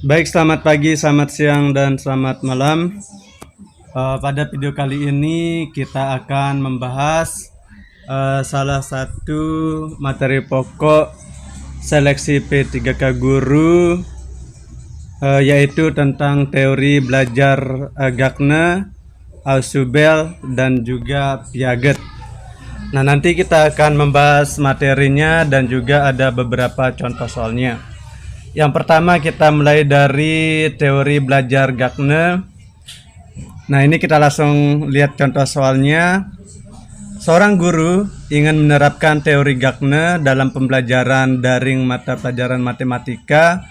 Baik, selamat pagi, selamat siang, dan selamat malam. Pada video kali ini kita akan membahas salah satu materi pokok seleksi P3K Guru, yaitu tentang teori belajar Gagner, Ausubel, dan juga Piaget. Nah, nanti kita akan membahas materinya dan juga ada beberapa contoh soalnya. Yang pertama kita mulai dari teori belajar Gagner. Nah, ini kita langsung lihat contoh soalnya. Seorang guru ingin menerapkan teori Gagner dalam pembelajaran daring mata pelajaran matematika.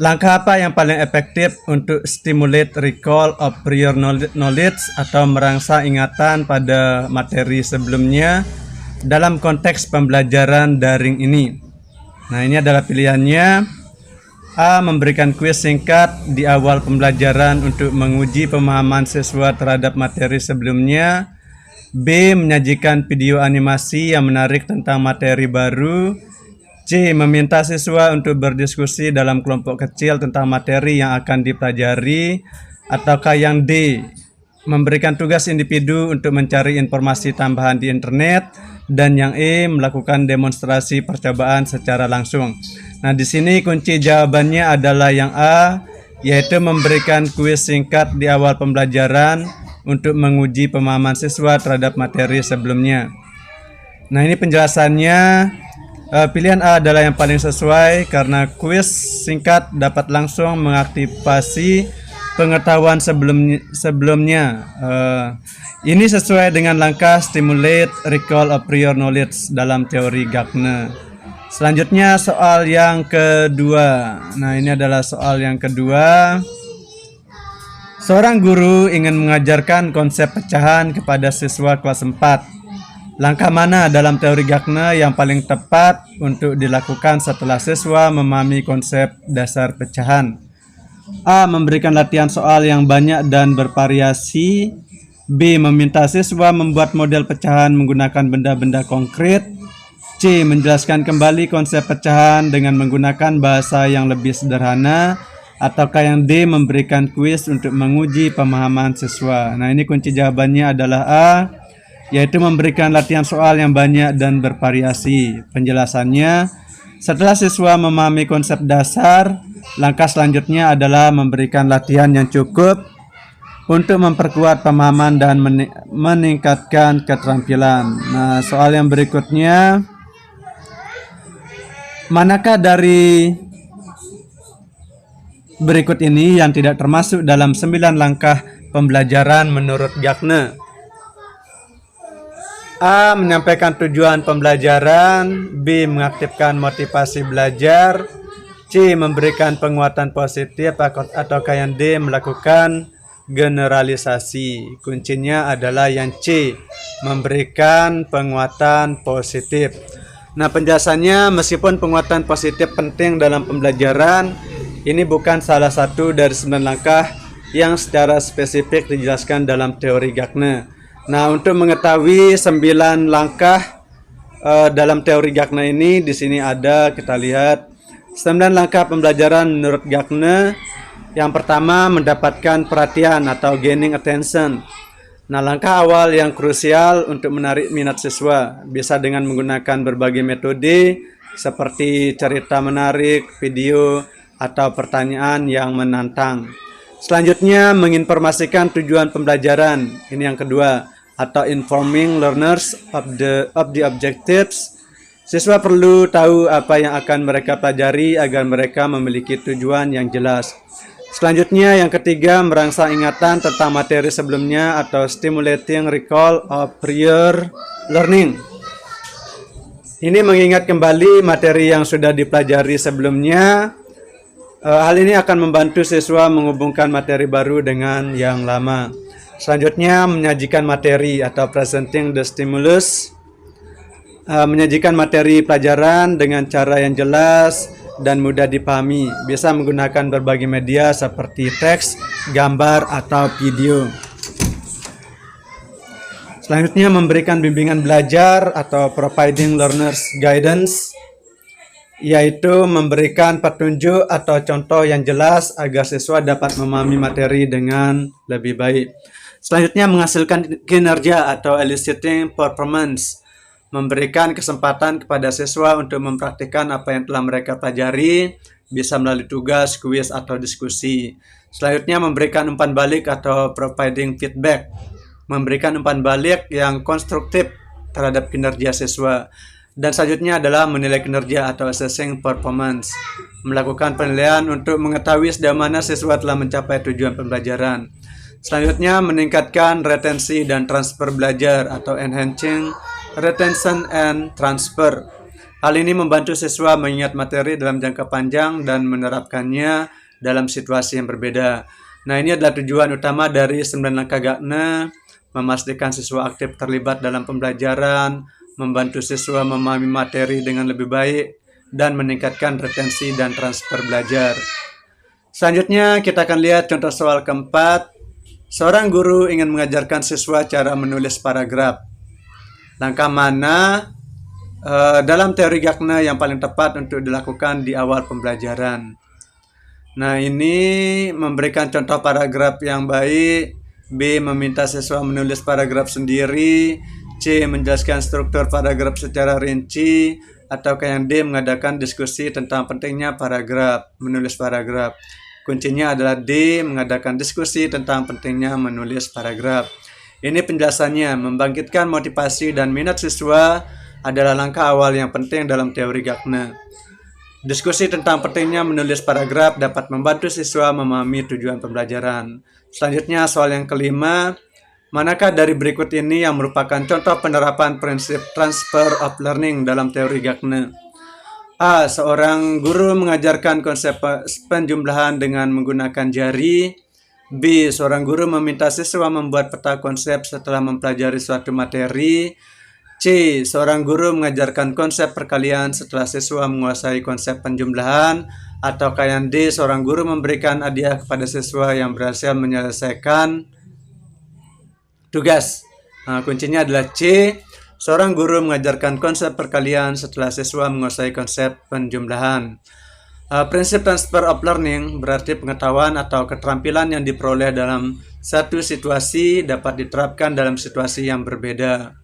Langkah apa yang paling efektif untuk stimulate recall of prior knowledge atau merangsang ingatan pada materi sebelumnya dalam konteks pembelajaran daring ini? Nah, ini adalah pilihannya. A. Memberikan kuis singkat di awal pembelajaran untuk menguji pemahaman siswa terhadap materi sebelumnya. B. Menyajikan video animasi yang menarik tentang materi baru. C. Meminta siswa untuk berdiskusi dalam kelompok kecil tentang materi yang akan dipelajari. Ataukah yang D. Memberikan tugas individu untuk mencari informasi tambahan di internet. Dan yang E. Melakukan demonstrasi percobaan secara langsung. Nah, di sini kunci jawabannya adalah yang A, yaitu memberikan kuis singkat di awal pembelajaran untuk menguji pemahaman siswa terhadap materi sebelumnya. Nah, ini penjelasannya. Pilihan A adalah yang paling sesuai karena kuis singkat dapat langsung mengaktifasi pengetahuan sebelumnya. Ini sesuai dengan langkah stimulate recall of prior knowledge dalam teori Gagner. Selanjutnya soal yang kedua. Nah, ini adalah soal yang kedua. Seorang guru ingin mengajarkan konsep pecahan kepada siswa kelas 4. Langkah mana dalam teori Gagner yang paling tepat untuk dilakukan setelah siswa memahami konsep dasar pecahan? A. Memberikan latihan soal yang banyak dan bervariasi. B. Meminta siswa membuat model pecahan menggunakan benda-benda konkret. C. Menjelaskan kembali konsep pecahan dengan menggunakan bahasa yang lebih sederhana. Ataukah yang D. Memberikan kuis untuk menguji pemahaman siswa. Nah, ini kunci jawabannya adalah A, yaitu memberikan latihan soal yang banyak dan bervariasi. Penjelasannya, setelah siswa memahami konsep dasar, langkah selanjutnya adalah memberikan latihan yang cukup untuk memperkuat pemahaman dan meningkatkan keterampilan. Nah, soal yang berikutnya, manakah dari berikut ini yang tidak termasuk dalam 9 langkah pembelajaran menurut Gagner? A. Menyampaikan tujuan pembelajaran. B. Mengaktifkan motivasi belajar. C. Memberikan penguatan positif. Ataukah yang D. Melakukan generalisasi. Kuncinya adalah yang C. Memberikan penguatan positif. Nah, penjelasannya, meskipun penguatan positif penting dalam pembelajaran, ini bukan salah satu dari 9 langkah yang secara spesifik dijelaskan dalam teori Gagner. Nah, untuk mengetahui 9 langkah dalam teori Gagner ini, di sini ada, kita lihat 9 langkah pembelajaran menurut Gagner. Yang pertama, mendapatkan perhatian atau gaining attention. Nah, langkah awal yang krusial untuk menarik minat siswa bisa dengan menggunakan berbagai metode seperti cerita menarik, video, atau pertanyaan yang menantang. Selanjutnya, menginformasikan tujuan pembelajaran. Ini yang kedua, atau informing learners of the objectives. Siswa perlu tahu apa yang akan mereka pelajari agar mereka memiliki tujuan yang jelas. Selanjutnya, yang ketiga, merangsang ingatan tentang materi sebelumnya atau stimulating recall of prior learning. Ini mengingat kembali materi yang sudah dipelajari sebelumnya. Hal ini akan membantu siswa menghubungkan materi baru dengan yang lama. Selanjutnya, menyajikan materi atau presenting the stimulus. Menyajikan materi pelajaran dengan cara yang jelas dan mudah dipahami. Bisa menggunakan berbagai media seperti teks, gambar, atau video. Selanjutnya, memberikan bimbingan belajar atau providing learners guidance. yaitu memberikan petunjuk atau contoh yang jelas agar siswa dapat memahami materi dengan lebih baik. Selanjutnya, menghasilkan kinerja atau eliciting performance, memberikan kesempatan kepada siswa untuk mempraktikkan apa yang telah mereka pelajari, bisa melalui tugas, kuis, atau diskusi. Selanjutnya, memberikan umpan balik atau providing feedback, memberikan umpan balik yang konstruktif terhadap kinerja siswa. Dan selanjutnya adalah menilai kinerja atau assessing performance, melakukan penilaian untuk mengetahui sejauh mana siswa telah mencapai tujuan pembelajaran. Selanjutnya, meningkatkan retensi dan transfer belajar atau enhancing retention and transfer. Hal ini membantu siswa mengingat materi dalam jangka panjang dan menerapkannya dalam situasi yang berbeda. Nah, ini adalah tujuan utama dari 9 langkah Gakne, memastikan siswa aktif terlibat dalam pembelajaran, membantu siswa memahami materi dengan lebih baik, dan meningkatkan retensi dan transfer belajar. Selanjutnya, kita akan lihat contoh soal keempat. Seorang guru ingin mengajarkan siswa cara menulis paragraf. Langkah mana dalam teori Gakne yang paling tepat untuk dilakukan di awal pembelajaran? Nah, ini memberikan contoh paragraf yang baik. B. Meminta siswa menulis paragraf sendiri. C. Menjelaskan struktur paragraf secara rinci. Atau yang D. Mengadakan diskusi tentang pentingnya paragraf, menulis paragraf. Kuncinya adalah D. Mengadakan diskusi tentang pentingnya menulis paragraf. Ini penjelasannya. Membangkitkan motivasi dan minat siswa adalah langkah awal yang penting dalam teori Gakne. Diskusi tentang pentingnya menulis paragraf dapat membantu siswa memahami tujuan pembelajaran. Selanjutnya, soal yang kelima. Manakah dari berikut ini yang merupakan contoh penerapan prinsip transfer of learning dalam teori Gakne? A. Seorang guru mengajarkan konsep penjumlahan dengan menggunakan jari. B. Seorang guru meminta siswa membuat peta konsep setelah mempelajari suatu materi. C. Seorang guru mengajarkan konsep perkalian setelah siswa menguasai konsep penjumlahan. Atau yang D. Seorang guru memberikan hadiah kepada siswa yang berhasil menyelesaikan tugas. Nah, kuncinya adalah C. Seorang guru mengajarkan konsep perkalian setelah siswa menguasai konsep penjumlahan. Prinsip transfer of learning berarti pengetahuan atau keterampilan yang diperoleh dalam satu situasi dapat diterapkan dalam situasi yang berbeda.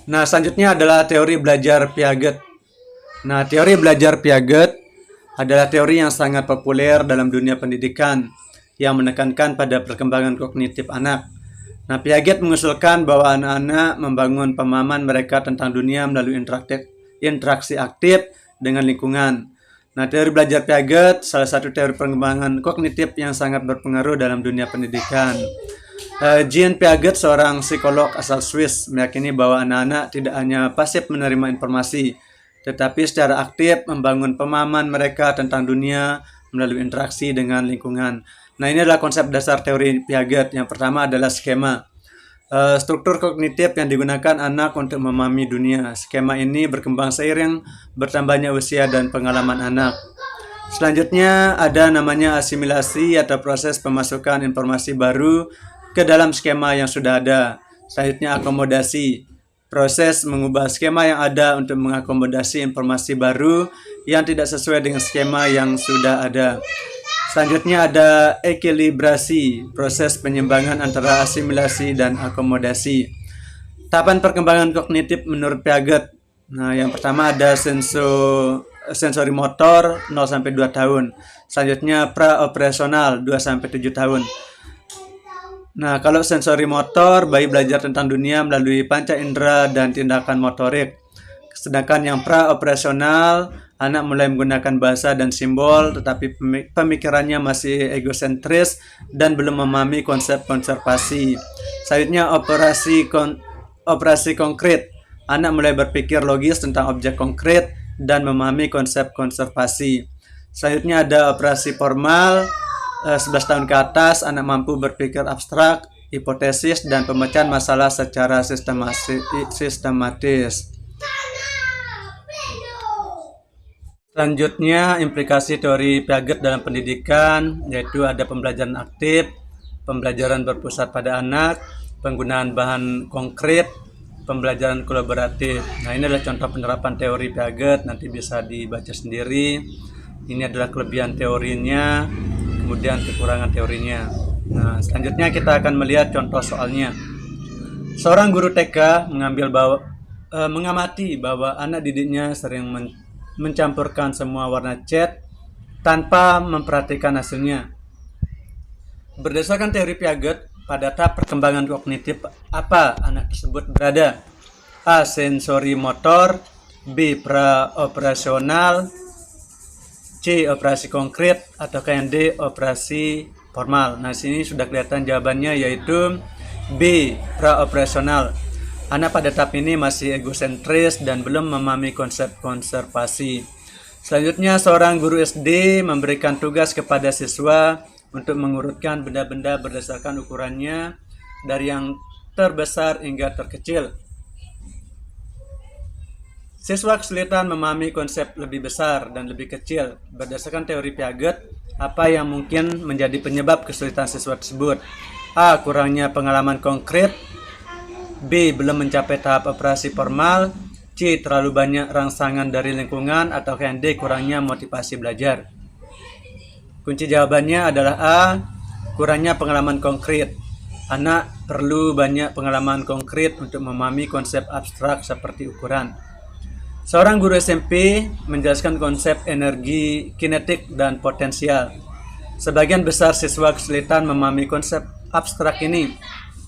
Nah, selanjutnya adalah teori belajar Piaget. Nah, teori belajar Piaget adalah teori yang sangat populer dalam dunia pendidikan yang menekankan pada perkembangan kognitif anak. Nah, Piaget mengusulkan bahwa anak-anak membangun pemahaman mereka tentang dunia melalui interaksi aktif dengan lingkungan. Nah, teori belajar Piaget salah satu teori perkembangan kognitif yang sangat berpengaruh dalam dunia pendidikan. Jean Piaget, seorang psikolog asal Swiss, meyakini bahwa anak-anak tidak hanya pasif menerima informasi, tetapi secara aktif membangun pemahaman mereka tentang dunia melalui interaksi dengan lingkungan. Nah, ini adalah konsep dasar teori Piaget. Yang pertama adalah skema. Struktur kognitif yang digunakan anak untuk memahami dunia. Skema ini berkembang seiring bertambahnya usia dan pengalaman anak. Selanjutnya ada namanya asimilasi atau proses pemasukan informasi baru ke dalam skema yang sudah ada. Selanjutnya akomodasi. Proses mengubah skema yang ada untuk mengakomodasi informasi baru yang tidak sesuai dengan skema yang sudah ada. Selanjutnya ada ekilibrasi, proses penyimbangan antara asimilasi dan akomodasi. Tahapan perkembangan kognitif menurut Piaget. Nah, yang pertama ada sensori motor 0 sampai 2 tahun. Selanjutnya praoperasional 2 sampai 7 tahun. Nah, kalau sensori motor, bayi belajar tentang dunia melalui panca indera dan tindakan motorik. Sedangkan yang praoperasional, anak mulai menggunakan bahasa dan simbol, tetapi pemikirannya masih egosentris dan belum memahami konsep konservasi. Selanjutnya operasi konkret. Anak mulai berpikir logis tentang objek konkret dan memahami konsep konservasi. Selanjutnya ada operasi formal. 11 tahun ke atas, anak mampu berpikir abstrak, hipotesis, dan pemecahan masalah secara sistematis. Selanjutnya, implikasi teori Piaget dalam pendidikan, yaitu ada pembelajaran aktif, pembelajaran berpusat pada anak, penggunaan bahan konkret, pembelajaran kolaboratif. Nah, ini adalah contoh penerapan teori Piaget, nanti bisa dibaca sendiri. Ini adalah kelebihan teorinya, kemudian kekurangan teorinya. Nah, selanjutnya kita akan melihat contoh soalnya. Seorang guru TK mengamati bahwa anak didiknya sering mencampurkan semua warna cat tanpa memperhatikan hasilnya. Berdasarkan teori Piaget, pada tahap perkembangan kognitif apa anak tersebut berada? A. Sensori motor, B. Praoperasional, C. Operasi konkret, atau yang D. Operasi formal. Nah, sini sudah kelihatan jawabannya, yaitu B. Praoperasional. Anak pada tahap ini masih egosentris dan belum memahami konsep konservasi. Selanjutnya, seorang guru SD memberikan tugas kepada siswa untuk mengurutkan benda-benda berdasarkan ukurannya dari yang terbesar hingga terkecil. Siswa kesulitan memahami konsep lebih besar dan lebih kecil. Berdasarkan teori Piaget, apa yang mungkin menjadi penyebab kesulitan siswa tersebut? A. Kurangnya pengalaman konkret, B. Belum mencapai tahap operasi formal, C. Terlalu banyak rangsangan dari lingkungan, atau yang D. Kurangnya motivasi belajar. Kunci jawabannya adalah A. Kurangnya pengalaman konkret. Anak perlu banyak pengalaman konkret untuk memahami konsep abstrak seperti ukuran. Seorang guru SMP menjelaskan konsep energi kinetik dan potensial. Sebagian besar siswa kesulitan memahami konsep abstrak ini.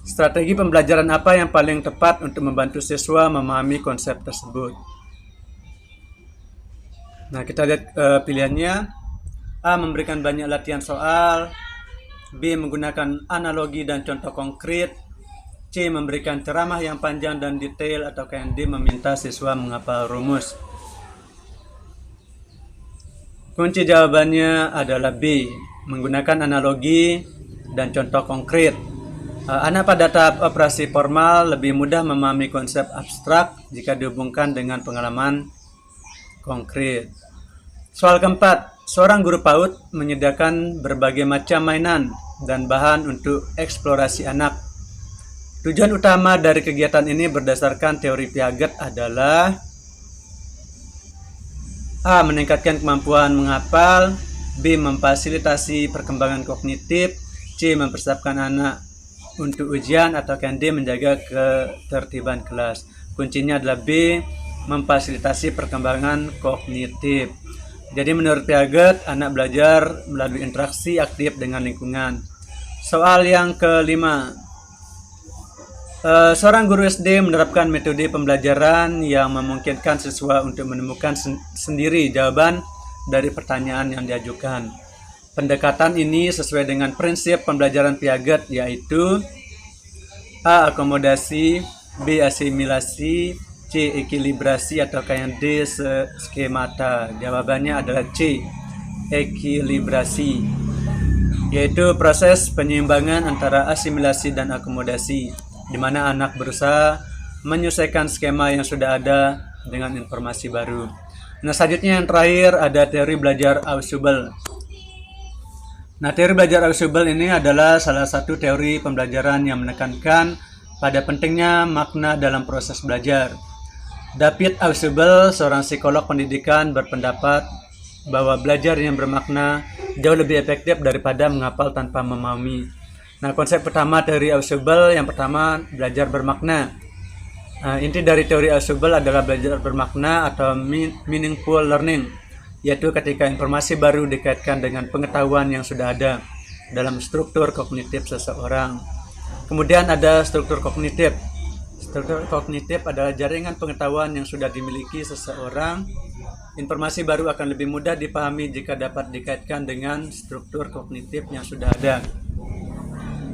Strategi pembelajaran apa yang paling tepat untuk membantu siswa memahami konsep tersebut? Nah, kita lihat pilihannya. A. Memberikan banyak latihan soal, B. Menggunakan analogi dan contoh konkret, C. Memberikan ceramah yang panjang dan detail, atau yang D. Meminta siswa menghafal rumus. Kunci jawabannya adalah B. Menggunakan analogi dan contoh konkret. Anak pada tahap operasi formal lebih mudah memahami konsep abstrak jika dihubungkan dengan pengalaman konkret. Soal keempat, seorang guru PAUD menyediakan berbagai macam mainan dan bahan untuk eksplorasi anak. Tujuan utama dari kegiatan ini berdasarkan teori Piaget adalah A. Meningkatkan kemampuan menghafal, B. Memfasilitasi perkembangan kognitif, C. Mempersiapkan anak untuk ujian, atau yang D. Menjaga ketertiban kelas. Kuncinya adalah B. Memfasilitasi perkembangan kognitif. Jadi menurut Piaget, anak belajar melalui interaksi aktif dengan lingkungan. Soal yang kelima, seorang guru SD menerapkan metode pembelajaran yang memungkinkan siswa untuk menemukan sendiri jawaban dari pertanyaan yang diajukan. Pendekatan ini sesuai dengan prinsip pembelajaran Piaget, yaitu A. Akomodasi, B. Asimilasi, C. Ekilibrasi, atau yang D. Skemata. Jawabannya adalah C. Ekilibrasi, yaitu proses penyeimbangan antara asimilasi dan akomodasi, di mana anak berusaha menyesuaikan skema yang sudah ada dengan informasi baru. Nah, selanjutnya yang terakhir ada teori belajar Ausubel. Nah, teori belajar Ausubel ini adalah salah satu teori pembelajaran yang menekankan pada pentingnya makna dalam proses belajar. David Ausubel, seorang psikolog pendidikan, berpendapat bahwa belajar yang bermakna jauh lebih efektif daripada menghafal tanpa memahami. Nah, konsep pertama teori Ausubel yang pertama, belajar bermakna. Inti dari teori Ausubel adalah belajar bermakna atau meaningful learning, yaitu ketika informasi baru dikaitkan dengan pengetahuan yang sudah ada dalam struktur kognitif seseorang. Kemudian ada struktur kognitif. Struktur kognitif adalah jaringan pengetahuan yang sudah dimiliki seseorang. Informasi baru akan lebih mudah dipahami jika dapat dikaitkan dengan struktur kognitif yang sudah ada.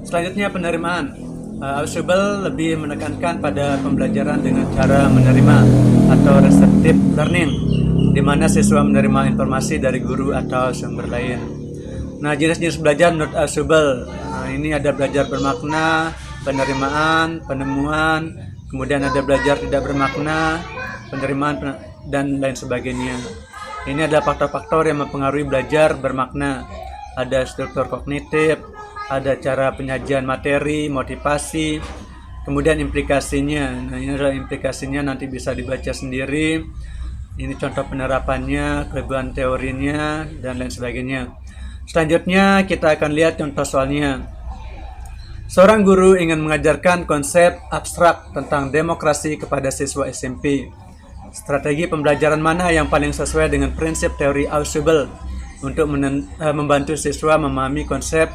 Selanjutnya penerimaan. Ausubel lebih menekankan pada pembelajaran dengan cara menerima atau receptive learning, di mana siswa menerima informasi dari guru atau sumber lain. Nah, jenis-jenis belajar menurut Ausubel, ini ada belajar bermakna, penerimaan, penemuan, kemudian ada belajar tidak bermakna, penerimaan, dan lain sebagainya. Ini adalah faktor-faktor yang mempengaruhi belajar bermakna. Ada struktur kognitif, ada cara penyajian materi, motivasi, Kemudian implikasinya, nah ini adalah implikasinya, nanti bisa dibaca sendiri. Ini contoh penerapannya, kelebihan teorinya, dan lain sebagainya. Selanjutnya kita akan lihat contoh soalnya. Seorang guru ingin mengajarkan konsep abstrak tentang demokrasi kepada siswa SMP. Strategi pembelajaran mana yang paling sesuai dengan prinsip teori Ausubel untuk membantu siswa memahami konsep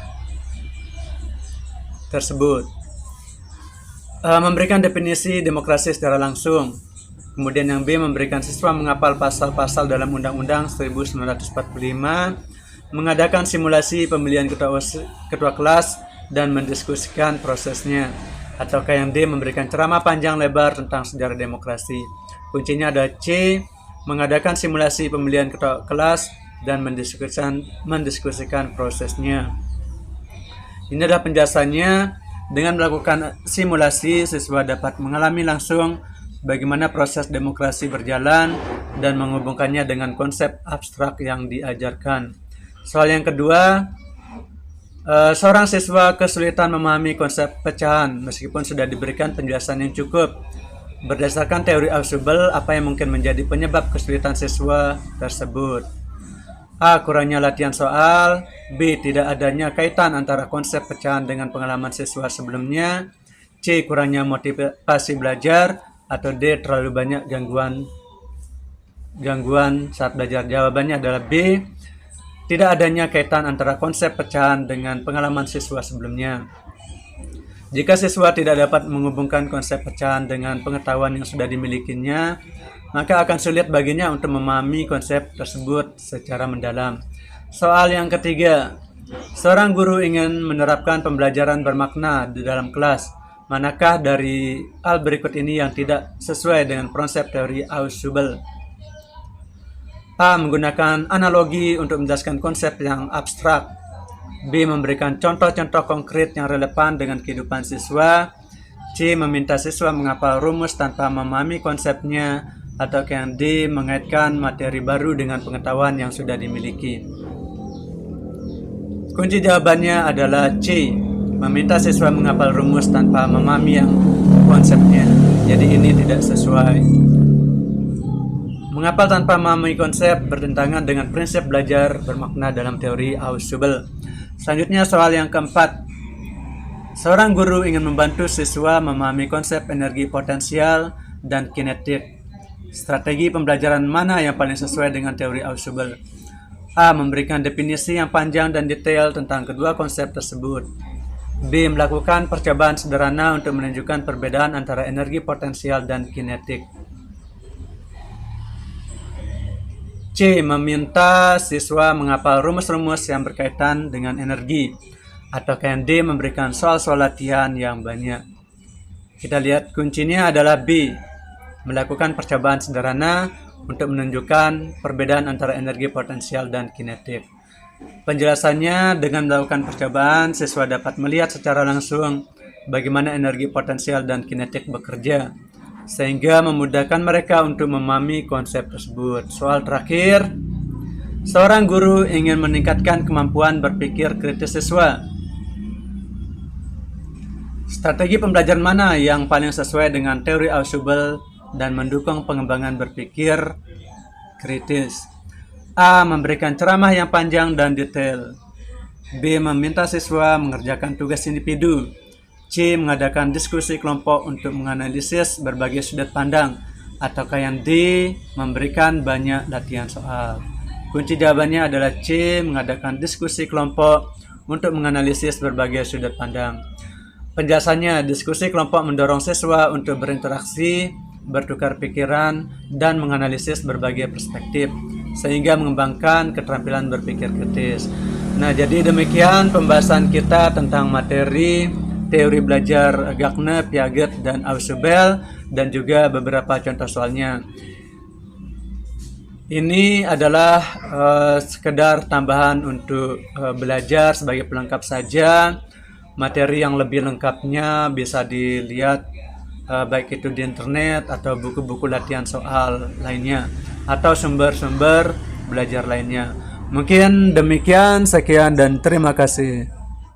tersebut? Memberikan definisi demokrasi secara langsung. Kemudian yang B, memberikan siswa menghafal pasal-pasal dalam Undang-Undang 1945, mengadakan simulasi pemilihan ketua kelas dan mendiskusikan prosesnya. Ataukah yang D, memberikan ceramah panjang lebar tentang sejarah demokrasi. Kuncinya ada C, mengadakan simulasi pemilihan ketua kelas dan mendiskusikan prosesnya. Ini adalah penjelasannya. Dengan melakukan simulasi, siswa dapat mengalami langsung bagaimana proses demokrasi berjalan dan menghubungkannya dengan konsep abstrak yang diajarkan. Soal yang kedua, seorang siswa kesulitan memahami konsep pecahan meskipun sudah diberikan penjelasan yang cukup. Berdasarkan teori Ausubel, apa yang mungkin menjadi penyebab kesulitan siswa tersebut? A. Kurangnya latihan soal. B. Tidak adanya kaitan antara konsep pecahan dengan pengalaman siswa sebelumnya. C. Kurangnya motivasi belajar. Atau D. Terlalu banyak gangguan saat belajar. Jawabannya adalah B. Tidak adanya kaitan antara konsep pecahan dengan pengalaman siswa sebelumnya. Jika siswa tidak dapat menghubungkan konsep pecahan dengan pengetahuan yang sudah dimilikinya, maka akan sulit baginya untuk memahami konsep tersebut secara mendalam. Soal yang ketiga, seorang guru ingin menerapkan pembelajaran bermakna di dalam kelas. Manakah dari hal berikut ini yang tidak sesuai dengan konsep teori Ausubel? A. Menggunakan analogi untuk menjelaskan konsep yang abstrak. B. Memberikan contoh-contoh konkret yang relevan dengan kehidupan siswa. C. Meminta siswa menghafal rumus tanpa memahami konsepnya. Atau yang D. Mengaitkan materi baru dengan pengetahuan yang sudah dimiliki. Kunci jawabannya adalah C. Meminta siswa menghafal rumus tanpa memahami yang konsepnya. Jadi ini tidak sesuai. Menghafal tanpa memahami konsep bertentangan dengan prinsip belajar bermakna dalam teori Ausubel. Selanjutnya soal yang keempat. Seorang guru ingin membantu siswa memahami konsep energi potensial dan kinetik. Strategi pembelajaran mana yang paling sesuai dengan teori Ausubel? A. Memberikan definisi yang panjang dan detail tentang kedua konsep tersebut. B. Melakukan percobaan sederhana untuk menunjukkan perbedaan antara energi potensial dan kinetik. C. Meminta siswa menghafal rumus-rumus yang berkaitan dengan energi. Atau yang D. Memberikan soal-soal latihan yang banyak. Kita lihat kuncinya adalah B. Melakukan percobaan sederhana untuk menunjukkan perbedaan antara energi potensial dan kinetik. Penjelasannya, dengan melakukan percobaan, siswa dapat melihat secara langsung bagaimana energi potensial dan kinetik bekerja, sehingga memudahkan mereka untuk memahami konsep tersebut. Soal terakhir, seorang guru ingin meningkatkan kemampuan berpikir kritis siswa. Strategi pembelajaran mana yang paling sesuai dengan teori Ausubel dan mendukung pengembangan berpikir kritis? A. Memberikan ceramah yang panjang dan detail. B. Meminta siswa mengerjakan tugas individu. C. Mengadakan diskusi kelompok untuk menganalisis berbagai sudut pandang. Ataukah yang D. Memberikan banyak latihan soal. Kunci jawabannya adalah C. Mengadakan diskusi kelompok untuk menganalisis berbagai sudut pandang. Penjelasannya, diskusi kelompok mendorong siswa untuk berinteraksi, bertukar pikiran, dan menganalisis berbagai perspektif, sehingga mengembangkan keterampilan berpikir kritis. Nah, jadi demikian pembahasan kita tentang materi teori belajar Gagner, Piaget, dan Ausubel, dan juga beberapa contoh soalnya. Ini adalah sekedar tambahan untuk belajar sebagai pelengkap saja. Materi yang lebih lengkapnya bisa dilihat baik itu di internet atau buku-buku latihan soal lainnya atau sumber-sumber belajar lainnya. Mungkin demikian, sekian dan terima kasih.